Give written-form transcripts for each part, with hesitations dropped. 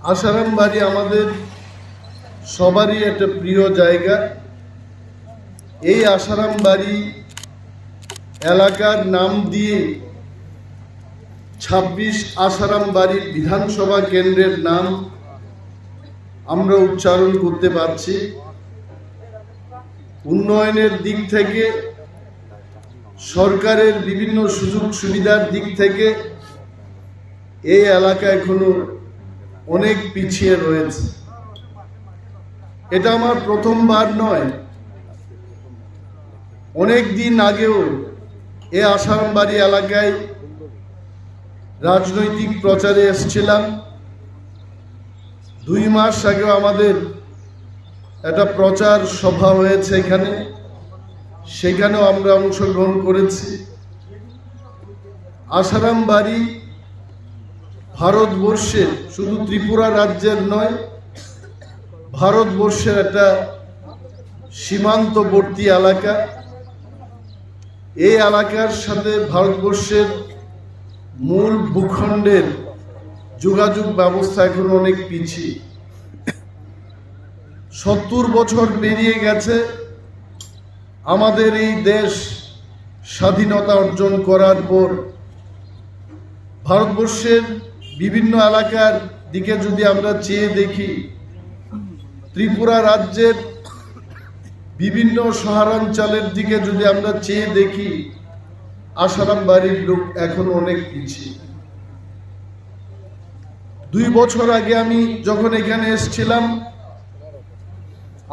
আসারাম বাড়ি আমাদের সবারই একটা প্রিয় জায়গা। এই আসারাম বাড়ি এলাকার নাম দিয়ে ২৬ আসারাম বাড়ির বিধানসভা কেন্দ্রের নাম আমরা উচ্চারণ করতে পারছি। উন্নয়নের দিক থেকে, সরকারের বিভিন্ন সুযোগ সুবিধার দিক থেকে এই এলাকা এখনো অনেক পিছিয়ে রয়েছে। এটা আমার প্রথমবার নয়, অনেক দিন আগেও এই আসারাম বাড়ি এলাকায় রাজনৈতিক প্রচারে এসেছিলাম। ২ মাস আগেও আমাদের একটা প্রচার সভা হয়েছে এখানে, সেখানেও আমরা অংশগ্রহণ করেছি। আসারাম বাড়ি ভারতবর্ষের, শুধু ত্রিপুরা রাজ্যের নয়, ভারতবর্ষের একটা সীমান্তবর্তী এলাকা। এই এলাকার সাথে ভারতবর্ষের মূল ভূখণ্ডের যোগাযোগ ব্যবস্থা এখন অনেক পিছিয়ে। ৭০ বছর পেরিয়ে গেছে আমাদের এই দেশ স্বাধীনতা অর্জন করার পর। ভারতবর্ষের বিভিন্ন এলাকার দিকে যদি আমরা চেয়ে দেখি, ত্রিপুরা রাজ্যের বিভিন্ন শহরাঞ্চলের দিকে যদি আমরা চেয়ে দেখি, আসারাম বাড়ির লোক এখন অনেক পিছিয়ে। ২ বছর আগে আমি যখন এখানে এসেছিলাম,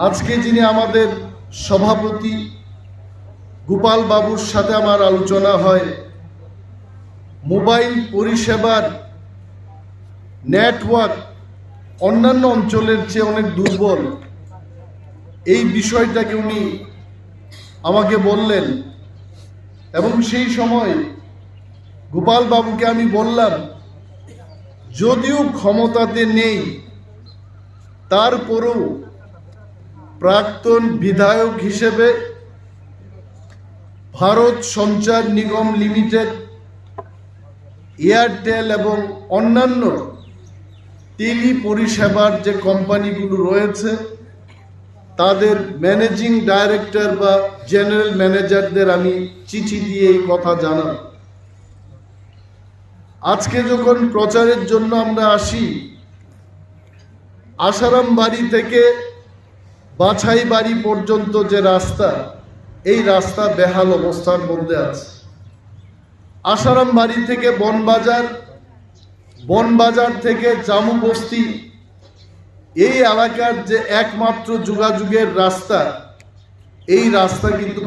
আজকে যিনি আমাদের সভাপতি গোপাল বাবুর সাথে আমার আলোচনা হয়, মোবাইল পরিষেবার নেটওয়ার্ক অন্যান্য অঞ্চলের চেয়ে অনেক দুর্বল। এই বিষয়টাকে উনি আমাকে বললেন এবং সেই সময় গোপাল বাবুকে আমি বললাম, যদিও ক্ষমতাতে নেই, তারপরেও প্রাক্তন বিধায়ক হিসেবে ভারত সঞ্চার নিগম লিমিটেড, এয়ারটেল এবং অন্যান্য টেলি পরিষেবার যে কোম্পানিগুলো রয়েছে, তাদের ম্যানেজিং ডাইরেক্টর বা জেনারেল ম্যানেজারদের আমি চিঠি দিয়ে এই কথা জানাব। আজকে যখন প্রচারের জন্য আমরা আসি, আসারাম বাড়ি থেকে বাছাই বাড়ি পর্যন্ত যে রাস্তা, এই রাস্তা বেহাল অবস্থার মধ্যে আছে। আসারাম বাড়ি থেকে বনবাজার, বনবাজার থেকে জামু বস্তি, এই এলাকার যে একমাত্র যোগাযোগের রাস্তা, এই রাস্তা কিন্তু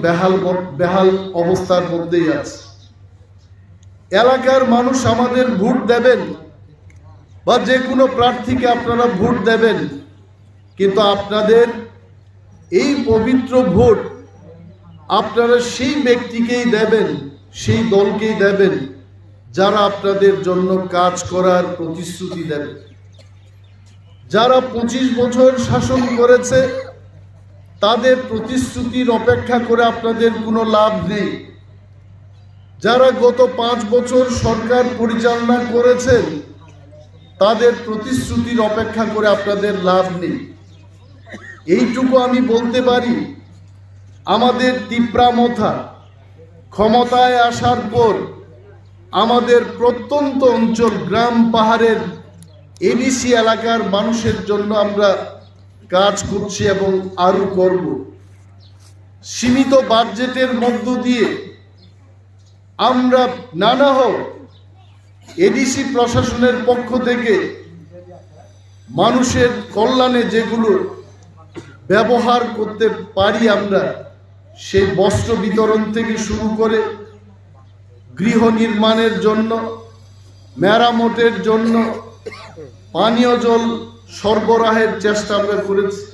বেহাল অবস্থার মধ্যেই আছে। এলাকার মানুষ আমাদের ভোট দেবেন বা যে কোনো প্রার্থীকে আপনারা ভোট দেবেন, কিন্তু আপনাদের এই পবিত্র ভোট আপনারা সেই ব্যক্তিকেই দেবেন, সেই দলকেই দেবেন যারা আপনাদের জন্য কাজ করার প্রতিশ্রুতি দেবে। যারা ২৫ বছর শাসন করেছে, তাদের প্রতিশ্রুতির অপেক্ষা করে আপনাদের কোনো লাভ নেই। যারা গত ৫ বছর সরকার পরিচালনা করেছেন, তাদের প্রতিশ্রুতির অপেক্ষা করে আপনাদের লাভ নেই। এইটুকু আমি বলতে পারি, আমাদের তিপ্রামথা ক্ষমতায় আসার পর আমাদের প্রত্যন্ত অঞ্চল, গ্রাম পাহাড়ের এডিসি এলাকার মানুষের জন্য আমরা কাজ করছি এবং আরও করব। সীমিত বাজেটের মধ্য দিয়ে আমরা নানা এডিসি প্রশাসনের পক্ষ থেকে মানুষের কল্যাণে যেগুলো ব্যবহার করতে পারি, আমরা সেই বস্ত্র বিতরণ থেকে শুরু করে গৃহ নির্মাণের জন্য, মেরামতের জন্য, পানীয় জল সরবরাহের চেষ্টা আমরা করেছি।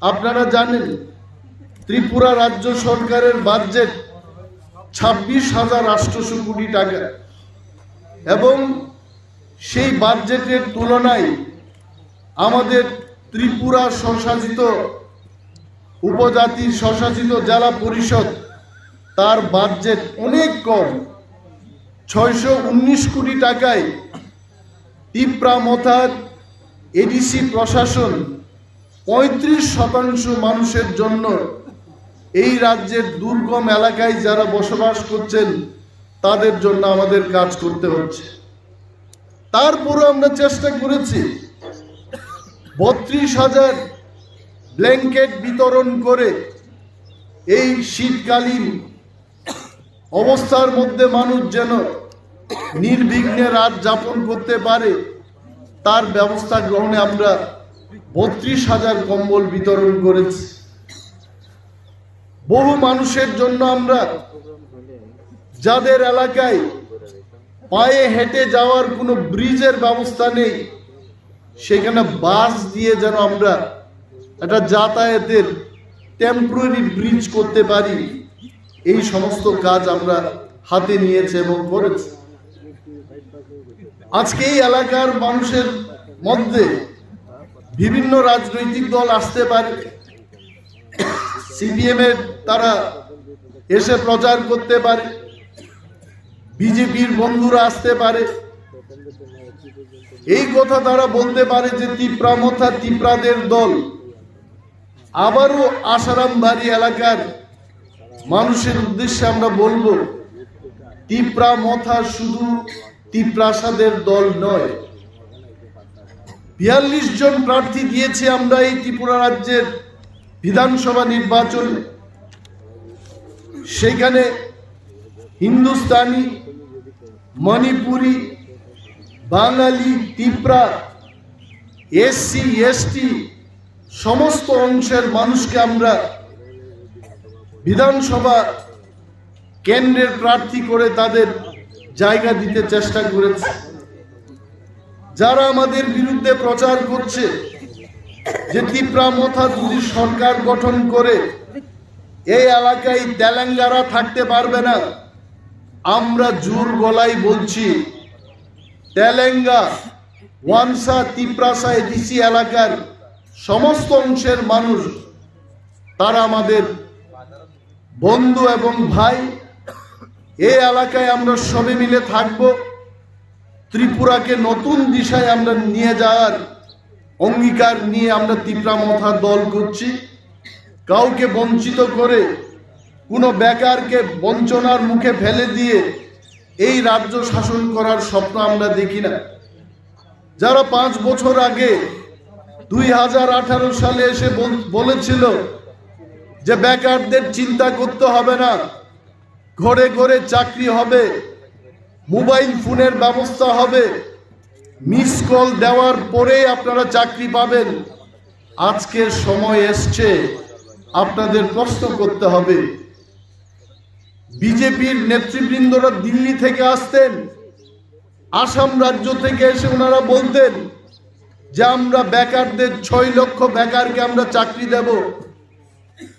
আপনারা জানেন, ত্রিপুরা রাজ্য সরকারের বাজেট ২৬,৮০০ কোটি টাকা, এবং সেই বাজেটের তুলনায় আমাদের ত্রিপুরা স্বশাসিত উপজাতির স্বশাসিত জেলা পরিষদ, তার বাজেট অনেক কম। ৬১৯ কোটি টাকায় তিপ্রামথার এডিসি প্রশাসন 35% মানুষের জন্য এই রাজ্যের দুর্গম এলাকায় যারা বসবাস করছেন তাদের জন্য আমাদের কাজ করতে হচ্ছে। তারপরও আমরা চেষ্টা করেছি 32,000 ব্ল্যাঙ্কেট বিতরণ করে এই শীতকালীন অবস্থার মধ্যে মানুষ যেন নির্বিঘ্নে রাত যাপন করতে পারে তার ব্যবস্থা গ্রহণে আমরা 32,000 কম্বল বিতরণ করেছি। বহু মানুষের জন্য আমরা যাদের এলাকায় পায়ে হেঁটে যাওয়ার কোনো ব্রিজের ব্যবস্থা নেই সেখানে বাস দিয়ে যেন আমরা একটা যাতায়াতের টেম্পোরারি ব্রিজ করতে পারি, এই সমস্ত কাজ আমরা হাতে নিয়েছি এবং করেছি। আজকে এই এলাকার মানুষের মধ্যে বিভিন্ন রাজনৈতিক দল আসতে পারে, সিপিএম এর তারা এসে প্রচার করতে পারে, বিজেপির বন্ধুরা আসতে পারে, এই কথা তারা বলতে পারে যে তিপ্রামথা তিপ্রাদের দল। আবারও আসারামবাড়ি এলাকার মানুষের উদ্দেশ্যে আমরা বলবো তিপ্রামথা শুধু তিপ্রাসাদের দল নয়। 42 জন প্রার্থী দিয়েছি আমরা এই ত্রিপুরা রাজ্যের বিধানসভা নির্বাচন। সেখানে হিন্দুস্তানি, মণিপুরি, বাঙালি, তিপ্রা, এসসি, এসটি সমস্ত অংশের মানুষকে আমরা বিধানসভা কেন্দ্রের প্রার্থী করে তাদের জায়গা দিতে চেষ্টা করেছে। যারা আমাদের বিরুদ্ধে প্রচার করছে যে তিপ্রামথা যদি সরকার গঠন করে এই এলাকায় তেলেঙ্গানা থাকতে পারবে না, আমরা জোর গলায় বলছি তেলেঙ্গা, ওয়ানসা, তিপ্রাসা, এডিসি এলাকার সমস্ত অংশের মানুষ তারা আমাদের বন্ধু এবং ভাই। এই এলাকায় আমরা সবে মিলে থাকব। ত্রিপুরাকে নতুন দিশায় আমরা নিয়ে যাওয়ার অঙ্গীকার নিয়ে আমরা তিপ্রামথা দল করছি। কাউকে বঞ্চিত করে, কোনো বেকারকে বঞ্চনার মুখে ফেলে দিয়ে এই রাজ্য শাসন করার স্বপ্ন আমরা দেখি না। যারা 5 বছর আগে 2018 সালে এসে বলেছিল যে বেকারদের চিন্তা করতে হবে না, ঘরে ঘরে চাকরি হবে, মোবাইল ফোনের ব্যবস্থা হবে, মিস কল দেওয়ার পরে আপনারা চাকরি পাবেন, আজকের সময় এসছে আপনাদের প্রশ্ন করতে হবে। বিজেপির নেতৃবৃন্দরা দিল্লি থেকে আসতেন, আসাম রাজ্য থেকে এসে ওনারা বলতেন যে আমরা বেকারদের 6 লক্ষ বেকারকে আমরা চাকরি দেব,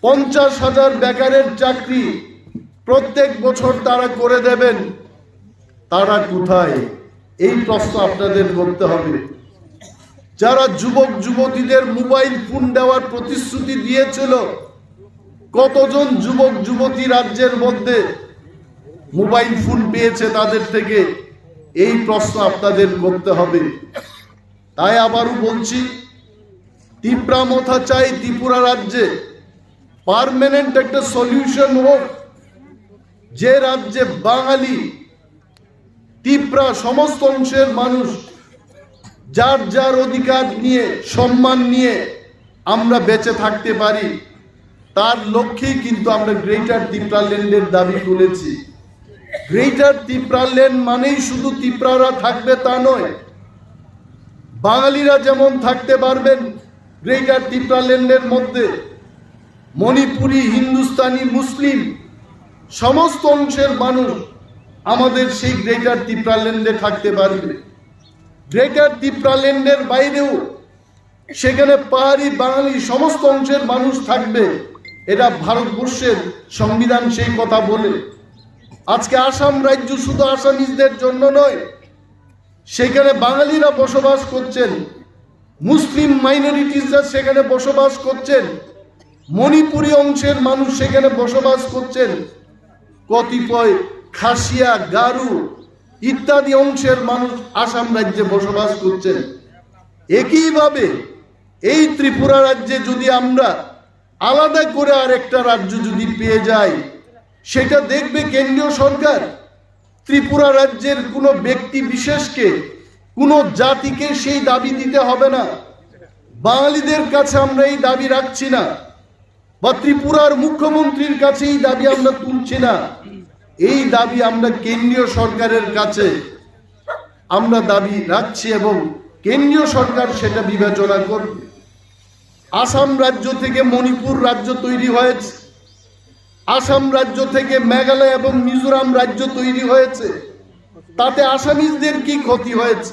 50,000 বেকারের চাকরি প্রত্যেক বছর তারা করে দেবেন। তারা কোথায়? এই প্রশ্ন আপনাদের করতে হবে। যারা যুবক যুবতীদের মোবাইল ফোন দেওয়ার প্রতিশ্রুতি দিয়েছিল, কতজন যুবক যুবতী রাজ্যের মধ্যে মোবাইল ফোন পেয়েছে তাদের থেকে? এই প্রশ্ন আপনাদের করতে হবে। তাই আবারও বলছি, তিপ্রামথা চাই ত্রিপুরা রাজ্যে পার্মানেন্ট একটা সলিউশন হোক, যে রাজ্যে বাঙালি, তিপ্রা সমস্ত অংশের মানুষ যার যার অধিকার নিয়ে, সম্মান নিয়ে আমরা বেঁচে থাকতে পারি। তার লক্ষ্যেই কিন্তু আমরা গ্রেটার তিপ্রাল্যান্ডের দাবি তুলেছি। গ্রেটার তিপ্রাল্যান্ড মানেই শুধু তিপ্রারা থাকবে তা নয়, বাঙালিরা যেমন থাকতে পারবেন গ্রেটার তিপ্রাল্যান্ডের মধ্যে, মণিপুরি, হিন্দুস্তানি, মুসলিম সমস্ত অংশের মানুষ আমাদের সেই গ্রেটার তিপ্রাল্যান্ডে থাকতে পারবে। গ্রেটার তিপ্রাল্যান্ডের বাইরেও সেখানে পাহাড়ি, বাঙালি সমস্ত অংশের মানুষ থাকবে। এটা ভারতবর্ষের সংবিধান সেই কথা বলে। আজকে আসাম রাজ্য শুধু আসামিজদের জন্য নয়, সেখানে বাঙালিরা বসবাস করছেন, মুসলিম মাইনরিটিসরা সেখানে বসবাস করছেন, মণিপুরি অংশের মানুষ সেখানে বসবাস করছেন, কতিপয় খাসিয়া, গারু ইত্যাদি অংশের মানুষ আসাম রাজ্যে বসবাস করছেন। একইভাবে এই ত্রিপুরা রাজ্যে যদি আমরা আলাদা করে আরেকটা রাজ্য যদি পেয়ে যাই, সেটা দেখবে কেন্দ্রীয় সরকার। ত্রিপুরা রাজ্যের কোনো ব্যক্তি বিশেষকে, কোনো জাতিকে সেই দাবি দিতে হবে না। বাঙালিদের কাছে আমরা এই দাবি রাখছি না, বা ত্রিপুরার মুখ্যমন্ত্রীর কাছে এই দাবি আমরা তুলছি না। এই দাবি আমরা কেন্দ্রীয় সরকারের কাছে আমরা দাবি রাখছি এবং কেন্দ্রীয় সরকার সেটা বিবেচনা করবে। আসাম রাজ্য থেকে মণিপুর রাজ্য তৈরি হয়েছে, আসাম রাজ্য থেকে মেঘালয় এবং মিজোরাম রাজ্য তৈরি হয়েছে, তাতে আসামিজদের কি ক্ষতি হয়েছে?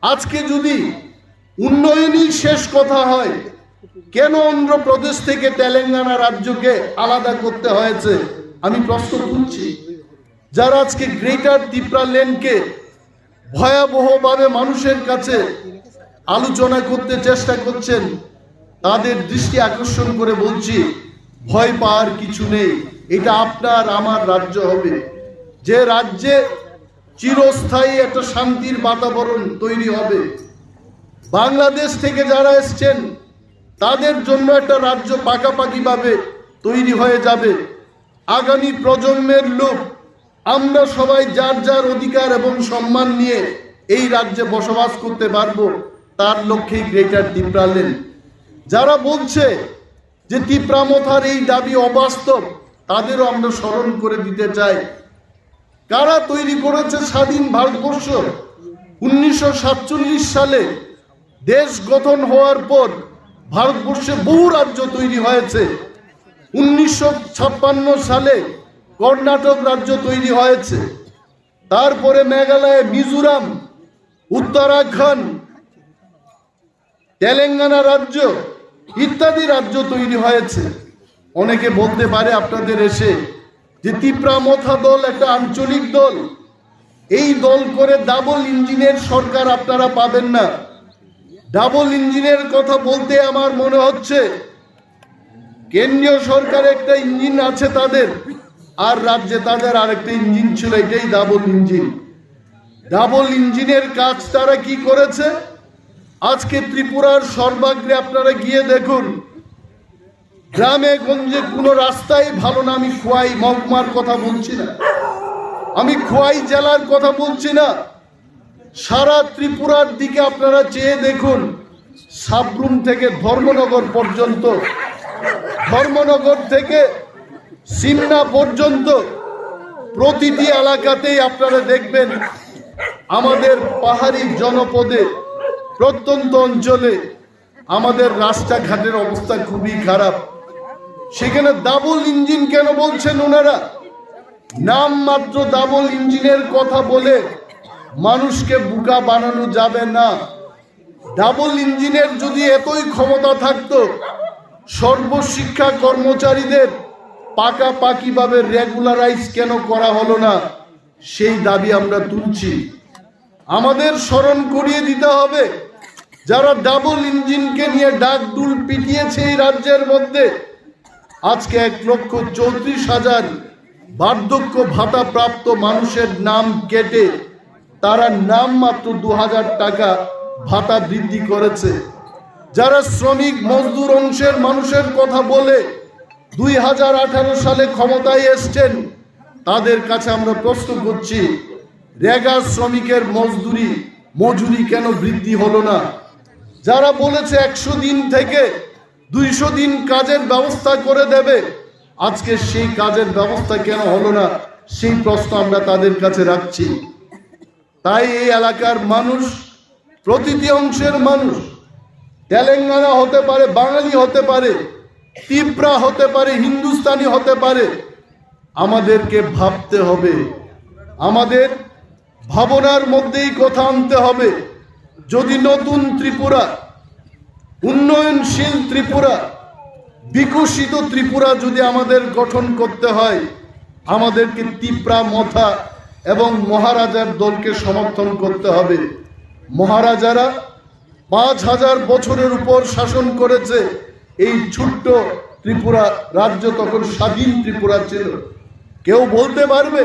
আজকে যদি উন্নয়নই শেষ কথা হয়, কেন অন্ধ্রপ্রদেশ থেকে তেলেঙ্গানা রাজ্যকে আলাদা করতে হয়েছে? আমি প্রশ্ন তুলছি। যারা আজকে গ্রেটার টিপ্রাল্যান্ডকে ভয়াবহভাবে মানুষের কাছে আলোচনা করতে চেষ্টা করছেন, তাদের দৃষ্টি আকর্ষণ করে বলছি, ভয় পাওয়ার কিছু নেই। এটা আপনার আমার রাজ্য হবে, যে রাজ্যে চিরস্থায়ী একটা শান্তির বাতাবরণ তৈরি হবে। বাংলাদেশ থেকে যারা এসছেন তাদের জন্য একটা রাজ্য পাকাপাকিভাবে তৈরি হয়ে যাবে। আগামী প্রজন্মের লোক আমরা সবাই যার যার অধিকার এবং সম্মান নিয়ে এই রাজ্যে বসবাস করতে পারবো, তার লক্ষ্যেই গ্রেটার টিপ্রাল্যান্ড। যারা বলছে যে টিপ্রামথার এই দাবি অবাস্তব, তাদেরও আমরা স্মরণ করে দিতে চাই, কারা তৈরি করেছে স্বাধীন ভারতবর্ষ। 1947 সালে দেশ গঠন হওয়ার পর ভারতবর্ষে বহু রাজ্য তৈরি হয়েছে। 1956 সালে কর্ণাটক রাজ্য তৈরি হয়েছে, তারপরে মেঘালয়, মিজোরাম, উত্তরাখণ্ড, তেলেঙ্গানা রাজ্য ইত্যাদি রাজ্য তৈরি হয়েছে। অনেকে বলতে পারে আপনাদের এসে যে তিপ্রামথা দল একটা আঞ্চলিক দল, এই দল করে ডাবল ইঞ্জিনের সরকার আপনারা পাবেন না। ডাবল ইঞ্জিনের কথা বলতে আমার মনে হচ্ছে কেন্দ্রীয় সরকার একটা ইঞ্জিন আছে তাদের, আর রাজ্যে তাদের আরেকটা ইঞ্জিন ছিল, এটাই ডাবল ইঞ্জিন। ডাবল ইঞ্জিনের কাজ তারা কি করেছে? আজকে ত্রিপুরার সর্বাগ্রে আপনারা গিয়ে দেখুন, গ্রামে গঞ্জে কোনো রাস্তাই ভালো না। আমি খোয়াই মহকুমার কথা বলছি না, আমি খোয়াই জেলার কথা বলছি না, সারা ত্রিপুরার দিকে আপনারা চেয়ে দেখুন, সাবরুম থেকে ধর্মনগর পর্যন্ত, ধর্মনগর থেকে সিমনা পর্যন্ত প্রতিটি এলাকাতেই আপনারা দেখবেন আমাদের পাহাড়ি জনপদে, প্রত্যন্ত অঞ্চলে আমাদের রাস্তাঘাটের অবস্থা খুবই খারাপ। সেখানে ডাবল ইঞ্জিন কেন বলছেন ওনারা? নাম মাত্র ডাবল ইঞ্জিনের কথা বলে মানুষকে বোকা বানানো যাবে না। ডাবল ইঞ্জিনের যদি এতই ক্ষমতা থাকতো, সর্বশিক্ষা কর্মচারীদের পাকাপাকিভাবে রেগুলারাইজ কেন করা হলো না? সেই দাবি আমরা তুলছি। আমাদের স্মরণ করিয়ে দিতে হবে, যারা ডাবল ইঞ্জিনকে নিয়ে ডাকডুল পিটিয়েছে এই রাজ্যের মধ্যে, আজকে 1,34,000 বার্ধক্য ভাতা প্রাপ্ত মানুষের নাম কেটে তারা নাম মাত্র 2,000 টাকা ভাতা বৃদ্ধি করেছে। যারা শ্রমিক মজদুর অংশের মানুষের কথা বলে 2018 সালে ক্ষমতায় এসছেন, তাদের কাছে আমরা প্রশ্ন করছি, রেগা শ্রমিকের মজুরি কেন বৃদ্ধি হলো না? যারা বলেছে 100 দিন থেকে 200 দিন কাজের ব্যবস্থা করে দেবে, আজকে সেই কাজের ব্যবস্থা কেন হলো না? সেই প্রশ্ন আমরা তাদের কাছে রাখছি। তাই এই এলাকার মানুষ, প্রতিটি অংশের মানুষ, তেলেঙ্গানা হতে পারে, বাঙালি হতে পারে, তিপ্রা হতে পারে, হিন্দুস্তানি হতে পারে, আমাদেরকে ভাবতে হবে, আমাদের ভাবনার মধ্যেই কথা আনতে হবে। যদি নতুন ত্রিপুরা, উন্নয়নশীল ত্রিপুরা, বিকশিত ত্রিপুরা যদি আমাদের গঠন করতে হয়, আমাদেরকে তিপ্রা মথা এবং মহারাজার দলকে সমর্থন করতে হবে। মহারাজারা 5,000 বছরের উপর শাসন করেছে এই ছোট্ট ত্রিপুরা রাজ্য, তখন স্বাধীন ত্রিপুরা ছিল। কেউ বলতে পারবে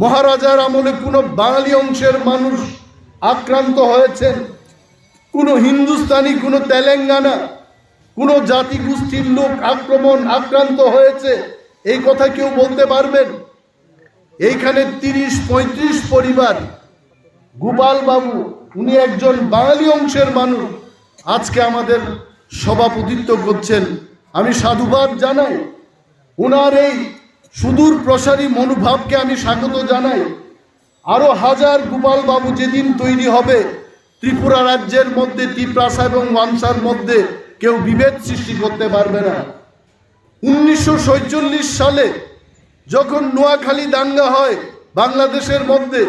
মহারাজার আমলে কোনো বাঙালি অংশের মানুষ আক্রান্ত হয়েছেন? কোনো হিন্দুস্তানি, কোনো তেলেঙ্গানা, কোনো জাতিগোষ্ঠীর লোক আক্রান্ত হয়েছে এই কথা কেউ বলতে পারবেন? এইখানে 30-35 পরিবার, গোপাল বাবু উনি একজন বাঙালি অংশের মানুষ, আজকে আমাদের সভাপতিত্ব করছেন। আমি সাধুবাদ জানাই, ওনার এই সুদূর প্রসারী মনোভাবকে আমি স্বাগত জানাই। আরো হাজার গোপাল বাবু যেদিন তৈরি হবে, ত্রিপুরা রাজ্যের মধ্যে তিপ্রাসা এবং ওয়ানসার মধ্যে কেউ বিভেদ সৃষ্টি করতে পারবে না। 1947 সালে যখন নোয়াখালী দাঙ্গা হয় বাংলাদেশের মধ্যে,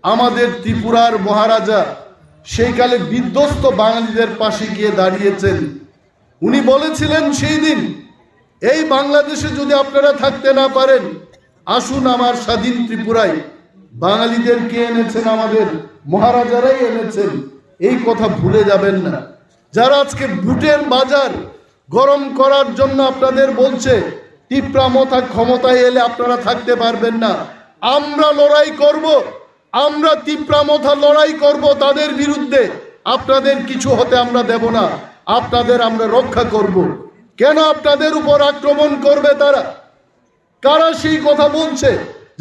আমাদের ত্রিপুরার মহারাজা সেই কালে বিধ্বস্ত বাঙালিদের পাশে গিয়ে দাঁড়িয়েছেন। উনি বলেছিলেন সেই দিন, এই বাংলাদেশে যদি আপনারা থাকতে না পারেন, আসুন আমার স্বাধীন ত্রিপুরায়। বাঙালিদের কে এনেছেন? আমাদের মহারাজারাই এনেছেন। এই কথা ভুলে যাবেন না। যারা আজকে ভোটের বাজার গরম করার জন্য আপনাদের বলছে টিপ্রা মথা ক্ষমতায় এলে আপনারা থাকতে পারবেন না, আমরা লড়াই করব, আমরা টিপ্রা মথা লড়াই করব তাদের বিরুদ্ধে। আপনাদের কিছু হতে আমরা দেব না, আপনাদের আমরা রক্ষা করব। কেন আপনাদের উপর আক্রমণ করবে তারা? কারা সেই কথা বলছে?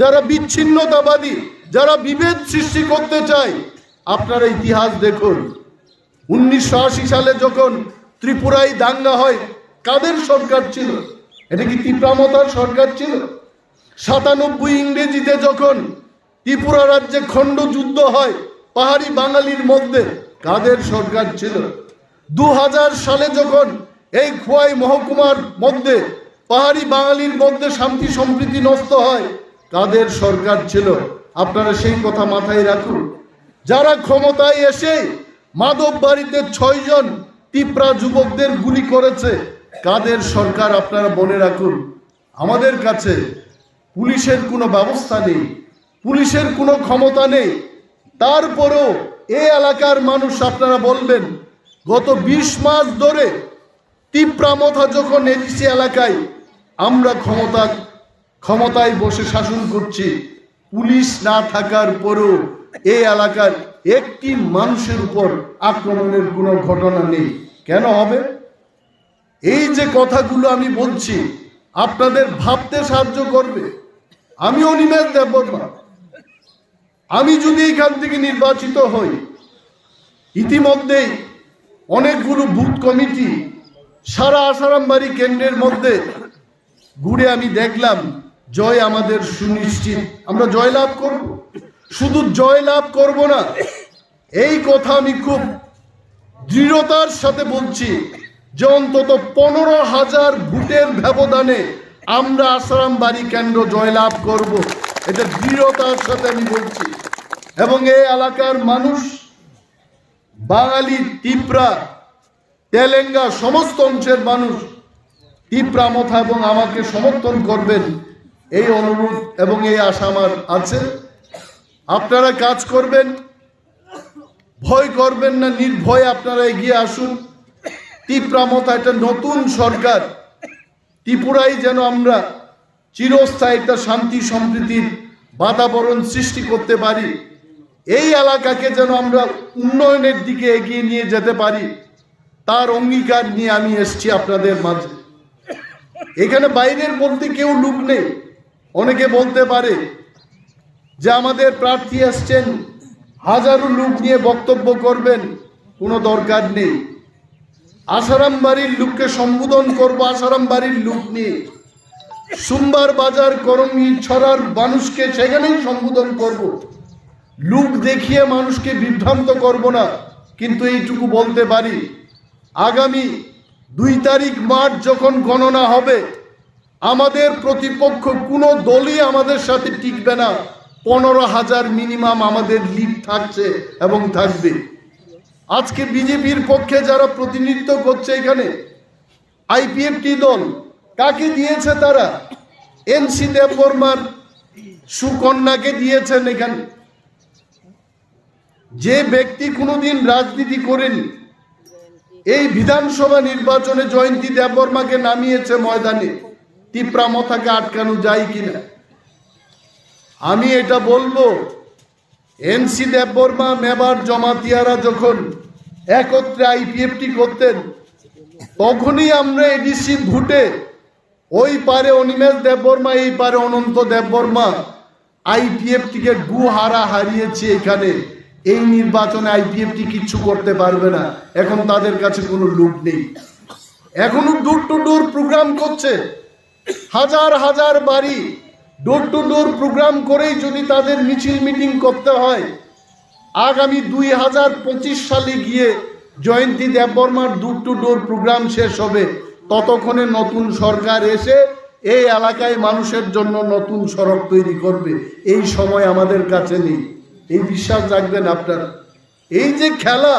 যারা বিচ্ছিন্নতাবাদী, যারা বিভেদ সৃষ্টি করতে চায়। আপনারা ইতিহাস দেখুন, 1980 সালে যখন ত্রিপুরায় দাঙ্গা হয়, কাদের সরকার ছিল? এটা কি টিপ্রামথার সরকার ছিল? 97 ইংরেজিতে যখন ত্রিপুরা রাজ্যে খণ্ড যুদ্ধ হয় পাহাড়ি বাঙালির মধ্যে, কাদের সরকার ছিল? 2000 সালে যখন এই খোয়াই মহকুমার মধ্যে পাহাড়ি বাঙালির মধ্যে শান্তি সম্প্রীতি নষ্ট হয়, কাদের সরকার ছিল? আপনারা সেই কথা মাথায় রাখুন। যারা ক্ষমতায় এসে মাধব বাড়িতে 6 জন টিপ্রা যুবকদের গুলি করেছে, কাদের সরকার? আপনারা মনে রাখুন। আমাদের কাছে পুলিশের কোনো ব্যবস্থা নেই, পুলিশের কোনো ক্ষমতা নেই। তারপরেও এই এলাকার মানুষ, আপনারা বলবেন গত 20 মাস ধরে টিপ্রামথা যখন এডিসি এলাকায় আমরা ক্ষমতায় বসে শাসন করছি, পুলিশ না থাকার পরেও এই এলাকার একটি মানুষের উপর আক্রমণের কোনো ঘটনা নেই। কেন হবে? এই যে কথাগুলো আমি বলছি আপনাদের ভাবতে সাহায্য করবে। আমি অনিমেষ দেববর্মা, আমি যদি এখান থেকে নির্বাচিত হই, ইতিমধ্যেই অনেকগুলো বুথ কমিটি সারা আসারামবাড়ি কেন্দ্রের মধ্যে ঘুরে আমি দেখলাম জয় আমাদের সুনিশ্চিত, আমরা জয়লাভ করব। শুধু জয়লাভ করব না, এই কথা আমি খুব দৃঢ়তার সাথে বলছি যে অন্তত 15,000 ভোটের ব্যবধানে আমরা আসারামবাড়ি কেন্দ্র জয়লাভ করব। এটা দৃঢ়তার সাথে আমি বলছি। এবং এই এলাকার মানুষ, বাঙালি, টিপ্রা, তেলেঙ্গা সমস্ত অংশের মানুষ টিপ্রামথা এবং আমাকে সমর্থন করবেন, এই অনুরোধ এবং এই আশা আমার আছে। আপনারা কাজ করবেন, ভয় করবেন না, নির্ভয়ে আপনারা এগিয়ে আসুন। টিপ্রামথা একটা নতুন সরকার, ত্রিপুরায় যেন আমরা চিরস্থায়ী একটা শান্তি সম্প্রীতির বাতাবরণ সৃষ্টি করতে পারি, এই এলাকাকে যেন আমরা উন্নয়নের দিকে এগিয়ে নিয়ে যেতে পারি, তার অঙ্গীকার নিয়ে আমি এসছি আপনাদের মাঝে। এখানে বাইরের বলতে কেউ লোক নেই। অনেকে বলতে পারে যে আমাদের প্রার্থী আসছেন, হাজারো লোক নিয়ে বক্তব্য করবেন, কোনো দরকার নেই। আসারামবাড়ির লোককে সম্বোধন করব আসারামবাড়ির লোক নিয়ে। সোমবার বাজার করঙ্গি ছড়ার মানুষকে সেখানেই সম্বোধন করব। লোক দেখিয়ে মানুষকে বিভ্রান্ত করব না। কিন্তু এইটুকু বলতে পারি, আগামী 2 তারিখ মার্চ যখন গণনা হবে, আমাদের প্রতিপক্ষ কোনো দলই আমাদের সাথে টিকবে না। 15,000 মিনিমাম আমাদের লিড থাকছে এবং থাকবে। আজকে বিজেপির পক্ষে যারা প্রতিনিধিত্ব করছে এখানে, আইপিএফটি দল, কাকে দিয়েছে তারা? এনসি দেববর্মার সুকন্যাকে দিয়েছেন। এখানে যে ব্যক্তি কোনোদিন রাজনীতি করেনি, এই বিধানসভা নির্বাচনে জয়ন্তী দেববর্মাকে নামিয়েছে ময়দানে। টিপ্রামথাকে আটকানো যায় কিনা? আমি এটা বলবো, এনসি দেববর্মা, মেবার জমাতিয়ারা যখন একত্রে আইপিএফটি করতেন, তখনই আমরা এডিসি ভোটে ওই পারে অনিমেষ দেববর্মা, এই পারে অনন্ত দেববর্মা আইপিএফটিকে গুহারা হারিয়েছে। এখানে এই নির্বাচনে আইপিএফটি কিচ্ছু করতে পারবে না। এখন তাদের কাছে কোনো লুট নেই, এখনো ডোর টু ডোর প্রোগ্রাম করছে, হাজার হাজার বাড়ি ডোর টু ডোর প্রোগ্রাম করেই যদি তাদের মিছিল মিটিং করতে হয়, আগামী 2025 সালে গিয়ে জয়ন্তী দেববর্মার ডোর টু ডোর প্রোগ্রাম শেষ হবে। ততক্ষণে নতুন সরকার এসে এই এলাকায় মানুষের জন্য নতুন সড়ক তৈরি করবে। এই সময় আমাদের কাছে নেই, এই বিশ্বাস রাখবেন আপনারা। এই যে খেলা,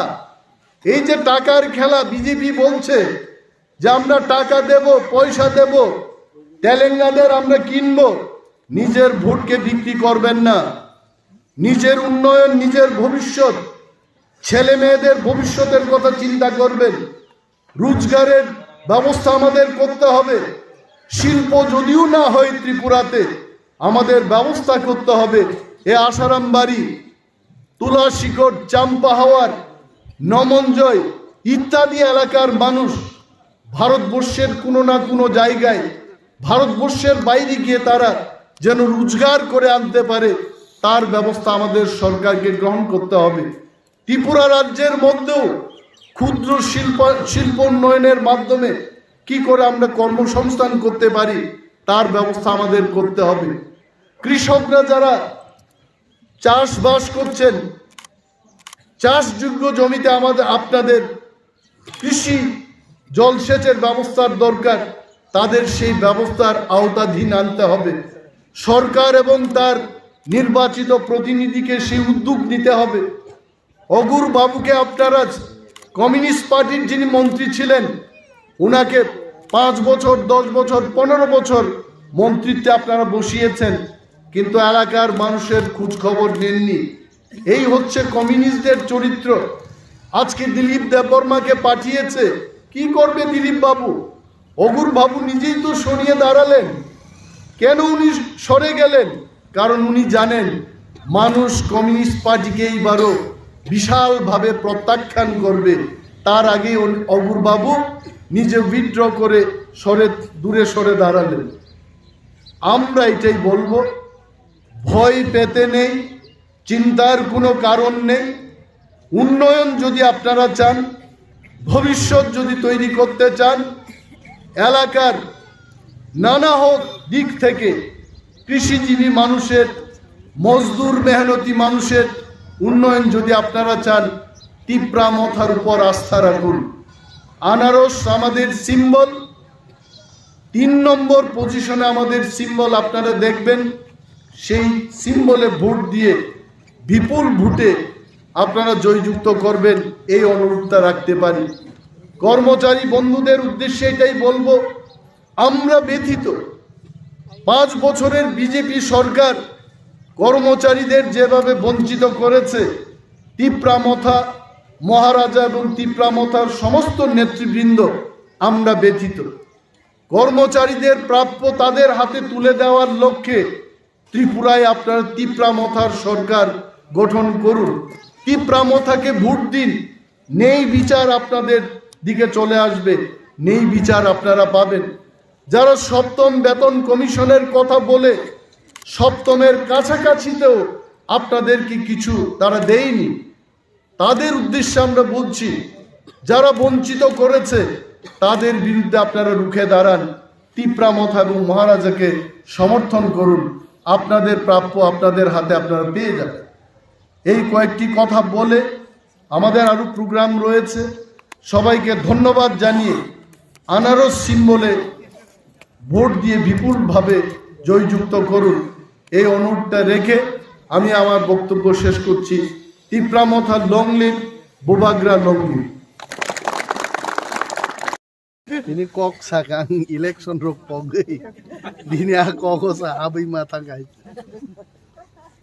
এই যে টাকার খেলা, বিজেপি বলছে যে আমরা টাকা দেব, পয়সা দেব, তেলেঙ্গানার আমরা কিনবো। নিজের ভোটকে বিক্রি করবেন না, নিজের উন্নয়ন, নিজের ভবিষ্যৎ, ছেলে মেয়েদের ভবিষ্যতের কথা চিন্তা করবেন। রোজগারের ব্যবস্থা আমাদের করতে হবে। শিল্প যদিও না হয় ত্রিপুরাতে, আমাদের ব্যবস্থা করতে হবে। এ আসারাম বাড়ি, তুলাশিকট, চাম্পাহাওয়ার, নমঞ্জয় ইত্যাদি এলাকার মানুষ ভারতবর্ষের কোনো না কোনো জায়গায়, ভারতবর্ষের বাইরে গিয়ে তারা যেন রোজগার করে আনতে পারে, তার ব্যবস্থা আমাদের সরকারকে গ্রহণ করতে হবে। ত্রিপুরা রাজ্যের মধ্যেও ক্ষুদ্র শিল্প উন্নয়নের মাধ্যমে কি করে আমরা কর্মসংস্থান করতে পারি, তার ব্যবস্থা আমাদের করতে হবে। কৃষকরা যারা চাষবাস করছেন, চাষযোগ্য জমিতে আপনাদের কৃষি জলসেচের ব্যবস্থার দরকার, তাদের সেই ব্যবস্থার আওতাধীন আনতে হবে। সরকার এবং তার নির্বাচিত প্রতিনিধিকে সেই উদ্যোগ নিতে হবে। অগুর বাবুকে আপনারা, কমিউনিস্ট পার্টির যিনি মন্ত্রী ছিলেন, ওনাকে 5 বছর, 10 বছর, 15 বছর মন্ত্রিত্বে আপনারা বসিয়েছেন, কিন্তু এলাকার মানুষের খোঁজ খবর নেননি। এই হচ্ছে কমিউনিস্টদের চরিত্র। আজকে দিলীপ দেববর্মাকে পাঠিয়েছে, কি করবে দিলীপ বাবু? অগুর বাবু নিজেই তো সরিয়ে দাঁড়ালেন। কেন উনি সরে গেলেন? কারণ উনি জানেন মানুষ কমিউনিস্ট পার্টিকে এইবারও বিশালভাবে প্রত্যাখ্যান করবে। তার আগে অগুর বাবু নিজে উইথড্র করে দূরে সরে দাঁড়ালেন। আমরা এটাই বলবো, ভয় পেতে নেই, চিন্তার কোনো কারণ নেই। উন্নয়ন যদি আপনারা চান, ভবিষ্যৎ যদি তৈরি করতে চান, এলাকার নানা দিক থেকে কৃষিজীবী মানুষের, মজদুর মেহনতি মানুষের উন্নয়ন যদি আপনারা চান, তিপ্রা মথার উপর আস্থা রাখুন। আনারস আমাদের সিম্বল, 3 নম্বর পজিশনে আমাদের সিম্বল। আপনারা দেখবেন সেই সিম্বলে ভোট দিয়ে বিপুল ভোটে আপনারা জয়যুক্ত করবেন, এই অনুরোধটা রাখতে পারি। কর্মচারী বন্ধুদের উদ্দেশ্যে এটাই বলবো, আমরা ব্যথিত। 5 বছরের বিজেপি সরকার কর্মচারীদের যেভাবে বঞ্চিত করেছে, তিপ্রামথা মহারাজা এবং তিপ্রামথার সমস্ত নেতৃবৃন্দ আমরা ব্যথিত। কর্মচারীদের প্রাপ্য তাদের হাতে তুলে দেওয়ার লক্ষ্যে ত্রিপুরায় আপনারা তিপ্রামথার সরকার গঠন করুন, তিপ্রামথাকে ভোট দিন। নেই বিচার আপনাদের দিকে চলে আসবে, নেই বিচার আপনারা পাবেন। যারা 7ম বেতন কমিশনের কথা বলে 7মের কাছাকাছিতেও আপনাদেরকে কিছু তারা দেয়নি, তাদের উদ্দেশ্যে আমরা বলছি, যারা বঞ্চিত করেছে তাদের বিরুদ্ধে আপনারা রুখে দাঁড়ান, তিপ্রামথা এবং মহারাজাকে সমর্থন করুন। আপনাদের প্রাপ্য আপনাদের হাতে আপনারা পেয়ে যাবেন। এই কয়েকটি কথা বলে আমাদের আরও প্রোগ্রাম রয়েছে। সবাইকে ধন্যবাদ জানিয়ে আনারস সিম্বলে ভোট দিয়ে বিপুলভাবে জয়যুক্ত করুন, এই অনুরোধটা রেখে আমি আমার বক্তব্য শেষ করছি। Tipra Motha long live, Bubagra long live. Ini kok sakang election rok pogai. Dini a kok sa abai mata gai.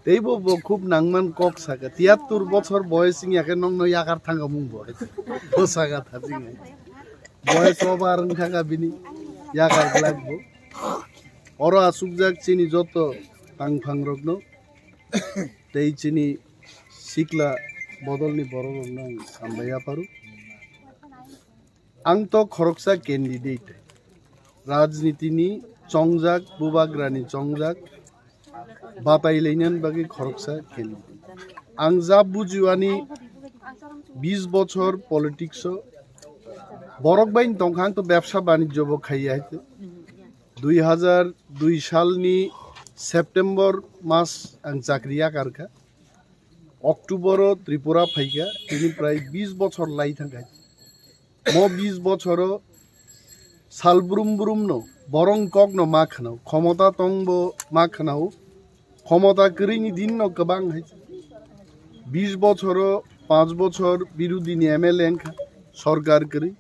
Teibo bo খুব nangman kok saka. 73 বছর বয়সিং একে নং ন ইয়াকার থাঙ্গা মুং বয়স. Bo saka থাজিং. বয়স ওবার থাঙ্গা বিনি ইয়াকার লাগবো। অর আসুকজাক চিনি যত পাংফাং রগ্ন তেই চিনি শিকলা बदलनि बर'नो आं सानबाया पारु आं तो खरकसा कैंडिडेट राजनीतिनि चंजाक बुबाग्रानि चंजाक बातायलायनान बागै खरकसा कैंडिडेट आं जा बुजिवानि 20 বছর पलिटिक्स बरक बाइन दंखा आं तो व्यवसा बाणिज्य खाइया 2002 सालनि सेप्टेम्बर मास आं चाकरिया कारखा अक्टोबर त्रिपुरा फाइका बेनिफ्राय 20 বছর लाई थांगा मो 20 বছর सालब्रुम ब्रुम नो बरं कक नो मा खानाव क्षमता तंबो मा खानाव क्षमता करिनि दिन नो गोबां 20 বছর 5 বছর বিরোধী এমএলএ সরকার করি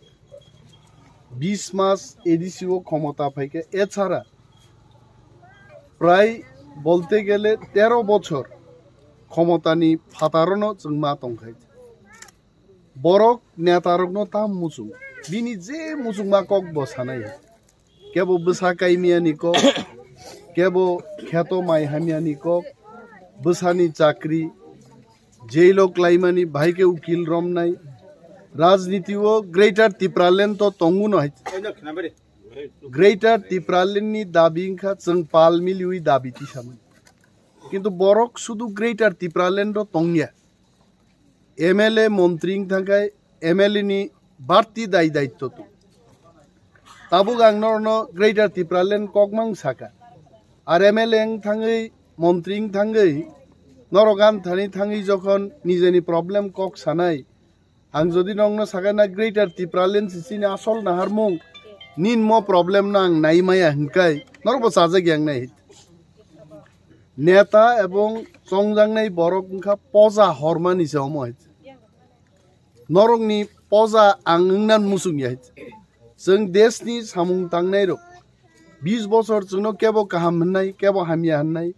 20 মাস এডিসিও ক্ষমতা পাইকে এছাড়া প্রায় বলতে গেলে 13 বছর ক্ষমতানি ফাতারনো जों मा तंखाय बरक नेतारकनो ताम मुसुं बिनि जे मुसुं मा कक बसानाय केबो बसाकाइमियानि कक केबो खेतो माइ हामियानि कक बसानि चाकरी जेलो क्लाइमानी भाई के उकिल रमनाय राजनीतिओ ग्रेटर तिप्रालेन तो तंगु न ग्रेटर तिप्रालेननि दाबिंखा जों पाल मिलिउइ दाबिति सामोन किन्तु बरक शुधु ग्रेटर तिप्रालेन रो तंगिया एमएलए मंत्री थाखाय एमएलए नि बार्ती दाय दायित्व तो ताबुक आंनो ग्रेटर तिप्रालेन ककमां साका आर एमएलए थाङै मंत्री थाङै नरगान थानी थाङै जखन निजेनि प्रब्लेम कक सानाय आं जदि नंनो साकाना ग्रेटर तिप्रालेन सिसिनि आसल नाहारमुं निन मो प्रब्लेम ना आं नाइमाया हंकाय नरबो साजे ग्यां नाय नेता एवं चंजांनाय बरक ओंखा पजा हरमानि सायाव नरंनि पजा आं ओंनान मुसुंया जों देशनि सामुं तांनाय र 20 বছর जोंनो केबो गाहाम होननाय केबो हामिया होननाय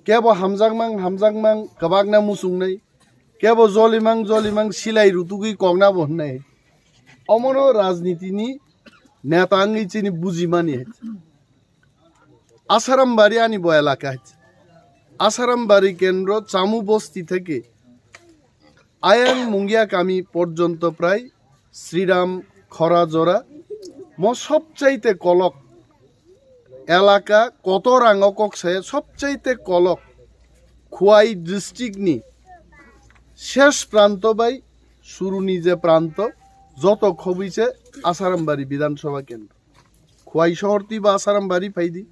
केबो हामजांमां गोबांना मुसुंनाय केबो जलिमां सिलाय रुतुगै कगना होननाय अमनो राजनीतिनि नेताङै चिनि बुजिमानि आसारामबाड़ी आनि बयालाका आसारामबाड़ी केंद्र चामु बस्ती থেকে आयां मुंगिया कामी पर्यন্ত प्राय श्रीराम खराजोरा म सबचाइते कलक एलाका कत रांगक सबचाइते कलक खुवाई डिस्ट्रिक्टनि शेष प्रांत बाई शुरुनि जे प्रांत जत खबिसे आसारामबाड़ी विधानसभा केंद्र खुवाई शहरती बा आसारामबाड़ी फाइदी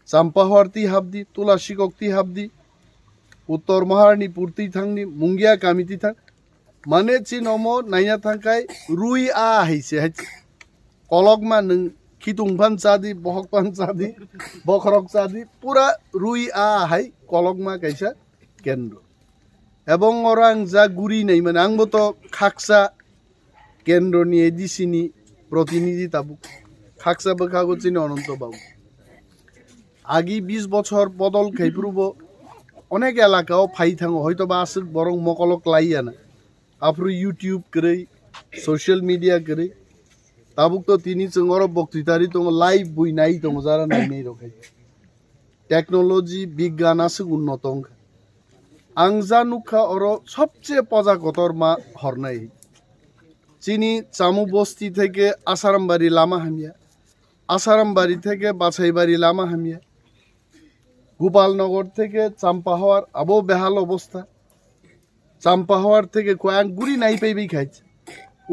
चाम्पाहरती हाबदी तुलासीकक्ति हाबदी उत्तर महारनी पूर्ति थांनि मुंगिया कामिति थां माने चिनमो नायना थांखाय रुई आ हाइसे कलकमा नों खितुंफान चादी बहकफान चादी बखरक चादी पूरा रुई आ हाय कलकमा कैसा केंद्र एवं orang जा गुरी नहीं माने आंबो तो खाकसा केंद्रनि एडिसिनि प्रतिनिधि ताबु खाकसा बखागो चिनि अनंत बाबू आगे 20 বছর बदल खाइफ्रुबो अनेक एलाकाओ फाइ थाङो हयतो बा आसुक बरं मकलक लाइया ना आफ्रु यूट्यूब करै सोशल मीडिया करै ताबुक तो तिनी चंगर बक्तृतारि तो लाइव बुइ नाइ तो जारा नाइ नै रखाय टेक्नोलॉजी विज्ञान आसुक उन्नत आं जा नुखा अरो सबचेয়ে पजा कतर मा हरनाय चिनी चामु बस्ती থেকে आसारामबाड़ी लामा हामिया आसारामबाड़ी থেকে बाछाइबाड़ी लामा हामिया गोपालनगर থেকে চাম্পাহাওয়ার আবো বেহাল অবস্থা চাম্পাহাওয়ার থেকে কয়েক গুড়ি নাই পাইবি খাইছে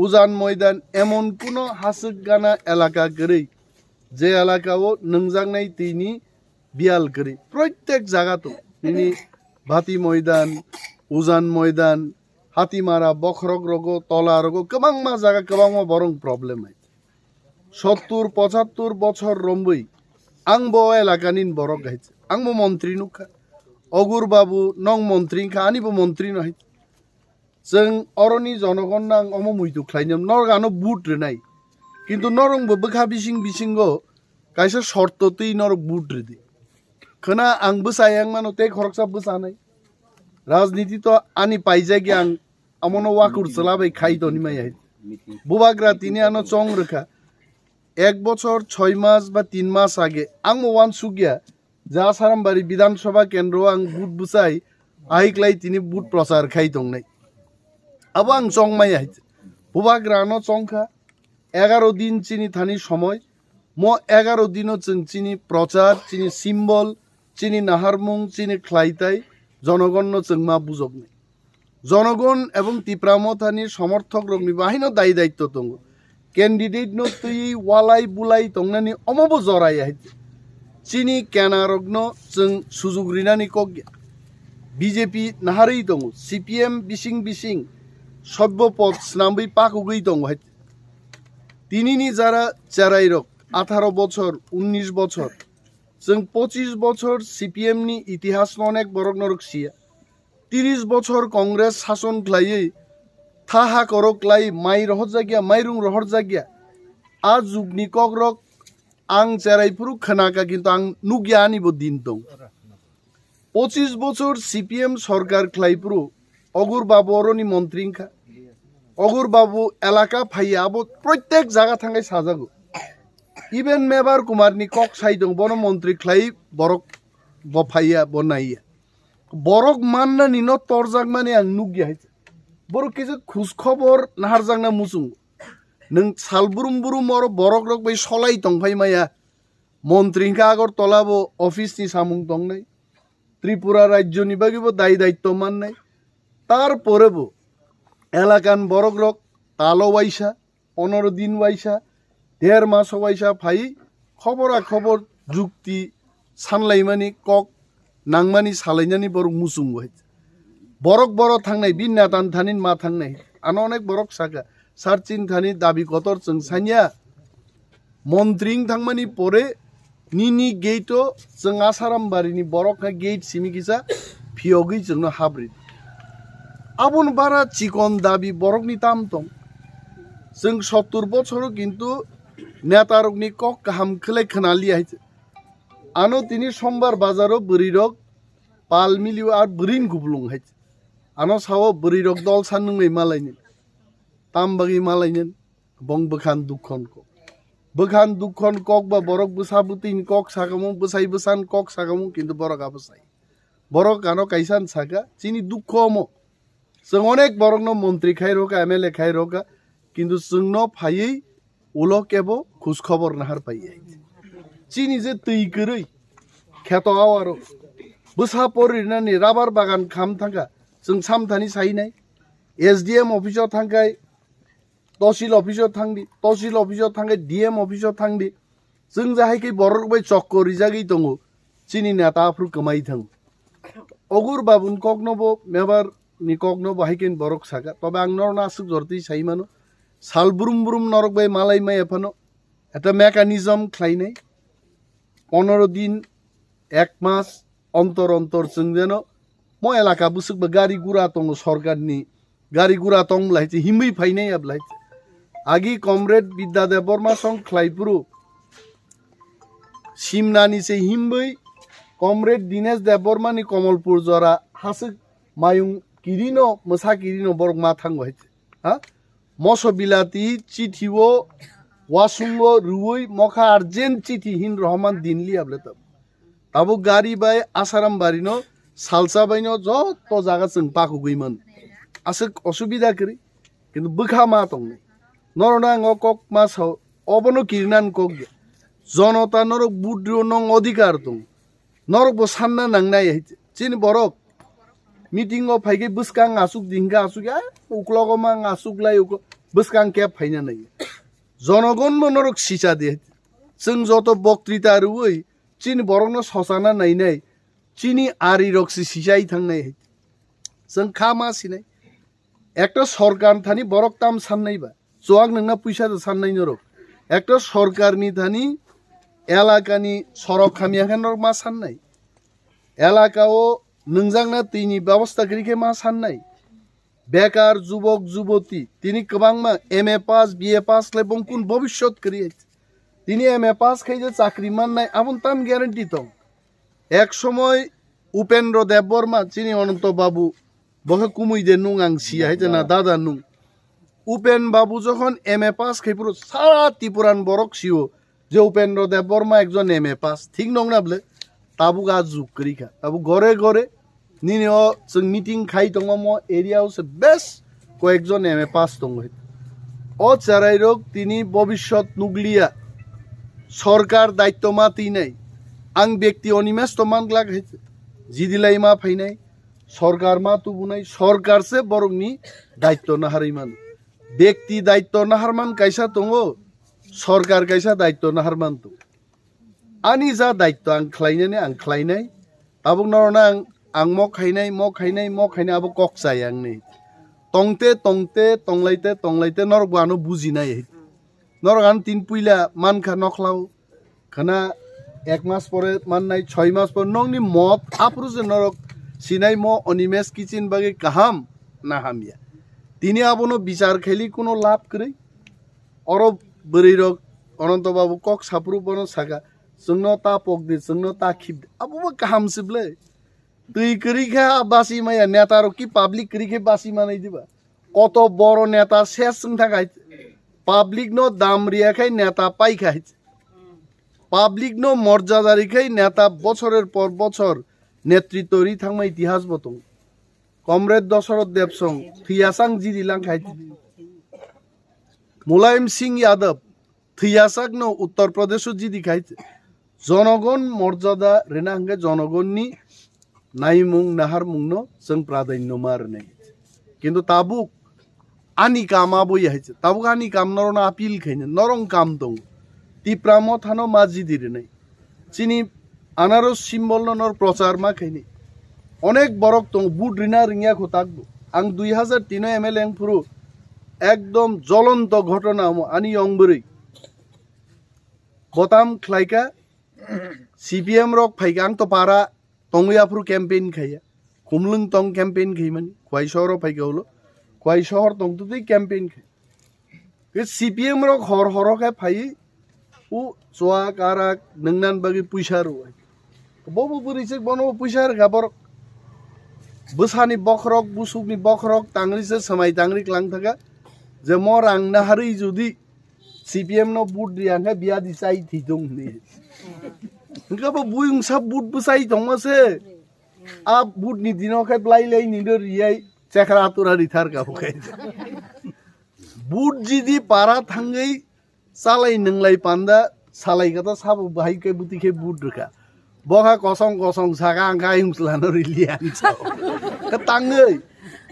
উজান ময়দান এমন কোনো হাসুক গানা এলাকা গড়ে যে এলাকাও নংজাংনাই তিনি বিয়াল করে প্রত্যেক জায়গা তো তিনি ভাতি ময়দান উজান ময়দান হাতিমারা বখরক রগো তলা রগো গোबां मा জায়গা गोबां मा বরং প্রবলেম হয় 70-75 বছর রম্বই आंबो एलाकानि बरक गाइছে आंबो मंत्री नुखा अगुर बाबू नंग मंत्री खा आनिबो मंत्री नहाय जों अरनि जनगण नां अमो मुइतु ख्लाइनम नरगानो बुट रेनाय किन्तु नरंबो बखा बिसिंगो काइसा शर्ततै नरक बुट रेदि खोना आंबो सायां मानो ते खरकसा बसानाय राजनीति तो आनि पाइजागि आं अमनो वाकुर चलाबाय खाइ दनि माय बुबाग्रा तिनि आनो चंग रेखा 1 বছর 6 মাস বা 3 মাস আগে आं वान सुगिया जा आसारामबाड़ी विधानसभा केंद्र आं बुट बुसाई आइक्लाई तिनी बुट प्रचार खाइ दंनाय আবো আং চংমাই হাইছে বুবা গ্রানো চংখা 11 দিন চিনি থানি সময় ম 11 দিনও চিনি প্রচার চিনি সিম্বল চিনি নাহারমুং চিনি খ্লাইতাই জনগণ চেংমা বুঝক নেই জনগণ এবং তিপ্রাম থানির সমর্থক রংনি বাহিনী দায়ী দায়িত্ব দङ ক্যান্ডিডেট ন তুই ওয়ালাই বুলাই তংনানি অমবো জরাই হাইছে চিনি কেনারগ্ন जों সুযোগ রিনানি কগ্যা বিজেপি নাহারই দङ সিপিএম বিসিং বিসিং সভ্য পদ স্নাম্বই পাকুগই দङ হাইছে তিনিনি যারা চেরাই রক 18 বছর 19 বছর जों 25 বছর সিপিএম নি ইতিহাস অনেক বরক নরক সিয়া 30 বছর কংগ্রেস শাসন খ্লাই থাহা করক লাই মাই রহর জায়গা মাইরুং রহর জায়গা আজ যুগনি কগরক আং চেরাইপুরু খানাকা কিন্তু আং নুগিয়া আনিব দিন দং 25 বছর সিপিএম সরকার খ্লাইপুরু অগুর বাবু অরনি মন্ত্রীংখা অগুর বাবু এলাকা ফাইয়া আবো প্রত্যেক জায়গা থাঙ্গাই সাজাগো ইভেন মেবার কুমারনি কক সাই দং বন মন্ত্রী খ্লাই বরক বফাইয়া বনাইয়া বরক মাননা নিন তরজাক মানে আং নুগিয়া হাইছে বড় কিছু খোঁজ খবর নাহার জাংনা মুসুং নং সালবুরুম বুরুম আর বরক রক বাই সলাই তংফাই মায়া মন্ত্রীংখা আগর তলাবো অফিসনি সামুং দং নাই ত্রিপুরা রাজ্য নিবাগিব দায়ী দায়িত্ব মান নাই তারপরেবো এলাকান বরক রক তালো ওয়াইসা 15 দিন ওয়াইসা 1.5 মাস ওয়াইসা ফাই খবরা খবর যুক্তি সানলাইমানি কক নাংমানি সালাইনানি বরক মুসুং হয়েছে বরক বড় থাংনাই বিন্যাতান থানিন মা থাংনাই আনো অনেক বরক সাকা সারচিন থানি দাবি কতর जों সাইয়া মন্ত্রিং থাংমানি পরে নিনি গেটও जों আসারাম বাড়িনি বরক গেট সিমিকিসা ফিয়গই जोंनो हाब्रि আবন বারা চিকন দাবি বরকনি তাম দं जों 70 বছরও কিন্তু নেতারকনি কক কাহাম খেলাই খানালি আইছে আনো তিনি সোমবার বাজারও বরিরক পাল মিলিও আর বরিন গুবলুং হাইছে আনো সাও বরিরক দল সানুङै মালাইनेन तामबागि मालायनेन बं बखान दुखन কক বা বরক বসাবুতিন কক সাকামু বসাই বসান কক সাকামু কিন্তু বরক আবসাই বরক আনো কাইসান সাকা চিনি দুঃখমো जों অনেক বরক ন মন্ত্রী খাই রকা এমএলএ খাই রকা কিন্তু जोंनो ফাইयै উলো কেবো খোঁজ খবর নাহার পাইयै চিনি যে তুই গরৈ খেত আওয়ারো বসা পরিনানি রাবার বাগান খাম থাকা जों सामथानि साइनाय एसडीएम अफिसाव थांगाय तहसिल अफिसाव थांदि तहसिल अफिसाव थांगाय डीएम अफिसाव थांदि जों जाहायखै बरक बाय चक्कर रिजागै दङ चिनि नेताफोर कमाइ थां अगुर बाबुन कगनबो मेबार नि कगनबो हायकेन बरक सागा तबे आं नरना आसुक जरति साइमानो सालबुरुम बुरुम नरक बाय मालाय माय एफानो এটা মেকানিজম খ্লাইনাय 15 দিন 1 মাস অন্তর অন্তর जों যেন म एलाका बुसुक गाड़ी गुरा तंग सरकारनि गाड़ी गुरा तंग लाइचे हिमै फाइनाय आबलाइचे आगि कमरेड विद्यादेव बर्मा सं ख्लाइपुरु सिमनानि से हिमै कमरेड दिनेश देव बर्मानि कमलपुर जरा हासुक मायुं किरिनो मसा किरिनो बरक मा थांग हाइचे हा मसो बिलाती चिठिओ वासुंगो रुवै मखा अर्जेंट चिठि हिन रहमान दिनलि आबले ताबु गाड़ी बाय आसाराम बारिनो सालसा बायनो जत जागा जों पाखु गैमोन आसो असुबिदा करि किन्तु बोखा मा दं नरना কক मासाव अबनो किरनान कक जनता नरक बुद्धिओ नं अधिकार दं नरक बो सानना नांनाय चिन बरक मीटिंग अ फाइगे बसकां आसुक दिंगा आसुक उक्लगमा आसुकलाय बसकां केप फाइना नाय जनगण नरक सिसा दे जों जत बक्तृता रुवै चिन बरकनो ससाना नायनाय চিনি আরি রক্সি সিসাই থাংনাই जों খামা সিনাই একটা সরকার থানি বরক তাম সাননাইবা জোয়াক নংনা পয়সা সাননাই নরক একটা সরকারনি থানি এলাকানি সড়ক খামিয়াখান মা সাননাই এলাকাও নংজাংনা তিনি ব্যবস্থা করিকে মা সাননাই বেকার যুবক যুবতী তিনি কবাংমা MA pass BA pass Lebong কোন ভবিষ্যৎ করিয়ে তিনি এমএ পাস খাইজে চাকরি মান নাই আমন তাম গ্যারান্টি তো এক সময় উপেন্দ্র দেব বর্মা চিনি অনন্ত বাবু বহে কুমুই দে নুং আং সিয়া হাইতে না দাদা নুং উপেন বাবু যখন এমএ পাস খাইপুরো সারা ত্রিপুরান বরক সিও যে উপেন্দ্র দেব বর্মা একজন এমএ পাস ঠিক নং না বলে তাবু গা যুগ করিখা তাবু ঘরে ঘরে নিনে जों মিটিং খাই দङ म एरियायाव से बेस्ट কয়েকজন এমএ পাস তঙ্গই ও চারাই রোগ তিনি ভবিষ্যৎ নুগলিয়া সরকার দায়িত্ব মা তি নাই আং ব্যক্তি অনিমেষ তমান লাগ হয়েছে জিদিলাই মা ফাইনাই সরকার মা তুবু নাই সরকার সে বরংনি দায়িত্ব নাহার ইমান ব্যক্তি দায়িত্ব নাহারমান কাইসা দङ সরকার কাইসা দায়িত্ব নাহারমান তো আনি যা দায়িত্ব আং খ্লাইনানে আং খ্লাইনাই আবুক নরনা আং মক খাইনাই আবু কক চাই আं नै tongte tonglaite norok bano bujinai norok an tin puila man kha noklau khana ek mas pore man nai 6 mas pore nongni mot apru je norok sinai mo onimes kitchen bage kaham na hamia tini abono bichar kheli kono লাভ করে oro beri rok ononto babu kok sapru bono saka sungno ta pokdi sungno ta khib abu ba kaham sible তুই করি খা বাসি মাইয়া নেতারও কি public করি খে বাসি মানাই দিবা কত বড় নেতা শেষ থাকাই পাবলিক নো দাম রিয়া খাই নেতা পাই খাইছে পাবলিক নো মর্যাদারি খাই নেতা বছরের পর বছর নেতৃত্বরি থাকমা ইতিহাস বতং কমরেড দশরথ দেবসং থিয়াসাং জিদিলাং খাইছে মুলায়ম সিং যাদব থিয়াসাক নো উত্তর প্রদেশ জিদি খাইছে জনগণ মর্যাদা রেনাঙ্গে জনগণনি naimung nahar mungno जों प्राधान्य मारने किन्तु ताबुक आनी काम आबो याइছে ताबुक आनी काम नरना आपिल खाइने नरं काम दं तिप्रामो थानो माजी दिरे नै चिनी आनारस सिम्बल नर प्रचार मा खाइने अनेक बरक दं बुट रिना रिंगिया खताकबो आं 2003 एमएलए पुरु एकदम ज्वलন্ত घटना आनी अंबरै बताम ख्लाइका सीपीएम रक फाइका आं तो पारा Tongui apru campaign khaya kumlung tong campaign khayman kwai shahor phai gaulo kwai shahor tong tu campaign khay ke CPM ro hor hor khay phai u soa karak nangnan bagi puisar ro bobo burisik bono puisar gabor busani bokrok busukni bokrok tangri se samai tangri klang thaka je mor ang na hari judi CPM no bud riang khay biya disai thidong ni Enggak apa buyung sab bud besai dong mase. Ab bud ni dino kai blai lei ni der yai cekratura rithar ka bukai. Bud jidi para thangai salai nenglai panda salai kata sab bahai kai buti kai bud reka. Boha kosong saka angkai humslano rilian chau. Ketangai.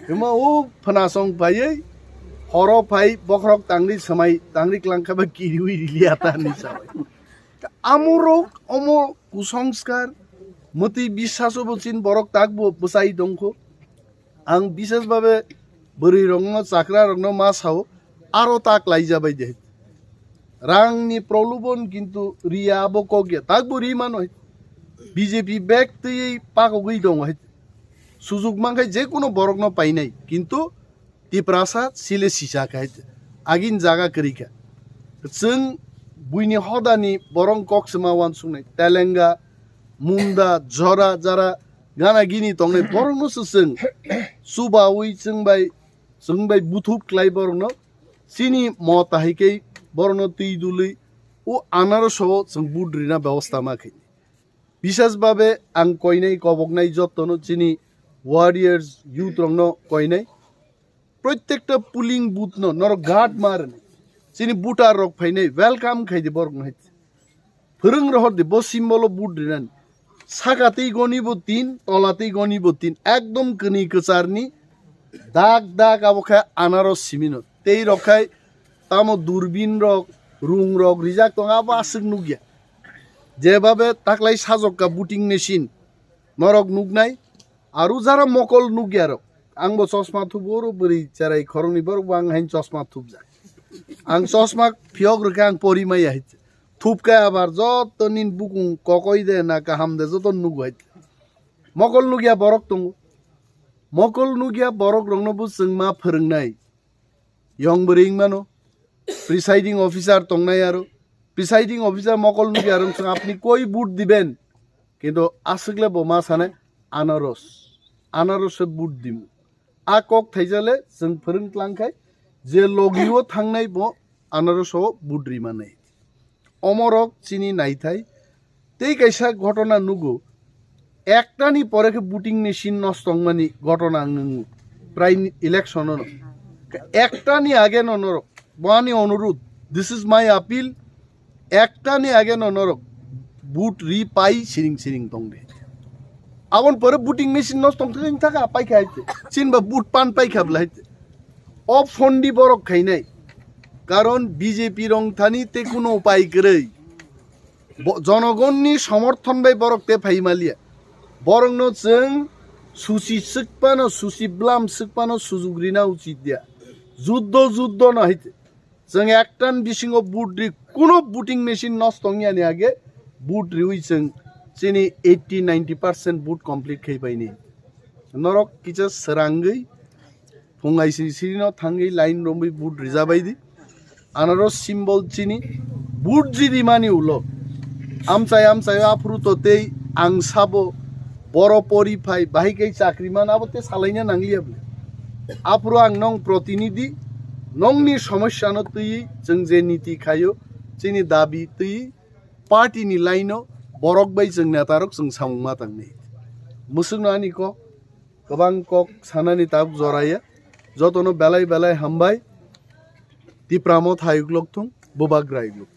Cuma penasong bayai horo pai bokrok tangri samai tangri kelangka ba kiriwi riliatan ni sawai. আমরক অম কুসংস্কার মতি বিশ্বাস বলছিন বরক তাকবো বসাই দংখ আং বিশেষভাবে বরি রং চাকরা রং মা Sao আরো তাক লাই যাবাই দে রাংনি প্রলোভন কিন্তু রিয়া বকগে তাকবো রি মান হয় বিজেপি ব্যক্তি পাকগই দং হয় সুযোগ মাংখাই যে কোনো বরক ন পাই নাই কিন্তু তিপ্রাসা সিলে সিসা খাই আগিন জায়গা করিকা जों बुइनि हदानि बरं कक्समा वानसुंनाय तेलेंगा मुंदा जरा जरा गाना गिनि तंनाय बरं नो जों सुबावै जोंबाय बुथुब क्लाय बरं नो सिनि मताहिकै बरं नो तै दुलै ओ आनारसो जों बुद्रिना व्यवस्था माखै विशेष भाबे आं कयनाय कबकनाय जतनो चिनि वारियर्स युथ रंनो कयनाय प्रत्येकटा पुलिंग बुथ नो नर गार्ड मारने Sini buta rok fainai welcome khai di borg nai phurung rohor di bo simbolo bud dinan sakatei goni bo 3 tolatei goni bo 3 ekdom kni kecharni dag abokha anaros simino tei rokhai tamo durbin rok rung rok rijak tonga ba asuk nugya jebabe taklai sajokka buting machine norok nugnai aru jara mokol nugya rok angbo chosma thuboro beri charai khorongni borg bang hain chosma thubja Ang sosmak fiog rekang pori mai ait. Thup ka abar jot nin bukung kokoi de na kaham de joton nuguait. Mokol nugia borok tung. Mokol nugia borok rongno bu sengma phorongnai. Yong bering mano. Presiding officer tongnai aro. Presiding officer mokol nugia rong sang apni koi boot diben. Kintu asukle bo ma sane anaros. Anaros se boot dimu. A kok thaijale seng phorong klangkai যে লগিও থাংনাই ব আনারস বুড্রি মানে অমরক চিনি নাই থাই তেই কাইসা ঘটনা নুগো একটানি পরে booting machine নষ্ট মানে ঘটনা প্রায় ইলেকশন একটা নি আগে নরক বানি অনুরোধ দিস ইজ মাই আপিল একটা নি আগে নরক বুট রি পাই সিরিং সিরিং তং দে আগুন পরে বুটিং মেশিন নষ্ট তং থাকা পাই খাইতে চিনবা বুট পান পাই খাবলাইতে অফ ফন্ডি বরক খাই নাই কারণ বিজেপি রং থানিতে কোনো উপায় করে জনগণনি সমর্থন বাই বরকতে ফাইমালিয়া বরং जों সুসি সিকপানো সুসি ব্লাম সিকপানো সুজুগ্রিনা উচিত দিয়া যুদ্ধ না হইতে जों একটান বিশিং বুট রি কোনো বুটিং মেশিন নষ্ট নিয়ানি আগে বুট রিউই जों চিনি 80-90% বুট কমপ্লিট খাই পাইনি নরক কিছা সরাঙ্গই फुंगाइसि सिरिनो थांगै लाइन रंबै बुट रिजाबायदि आनारस सिम्बल चिनि बुट जिरिमानि उलो आमसाय आफ्रुतोते आं साबो बर परिफाय बाहिकै चाकरिमान आबोते सालायनो नांलियाबले आफ्रु आं नं प्रतिनिधि नंनि समस्यानो तुई जों जे नीति खायो चिनि दाबि तुई पार्टीनि लाइनो बरक बाय जों नेतारक जों सामुमा थांनि मुसुनानि को गोबां कक सानानि ताब जराया যতনো বেলায় হামবাই তিপ্রামত হাইক লোক থং বোবাগ্রাই লোক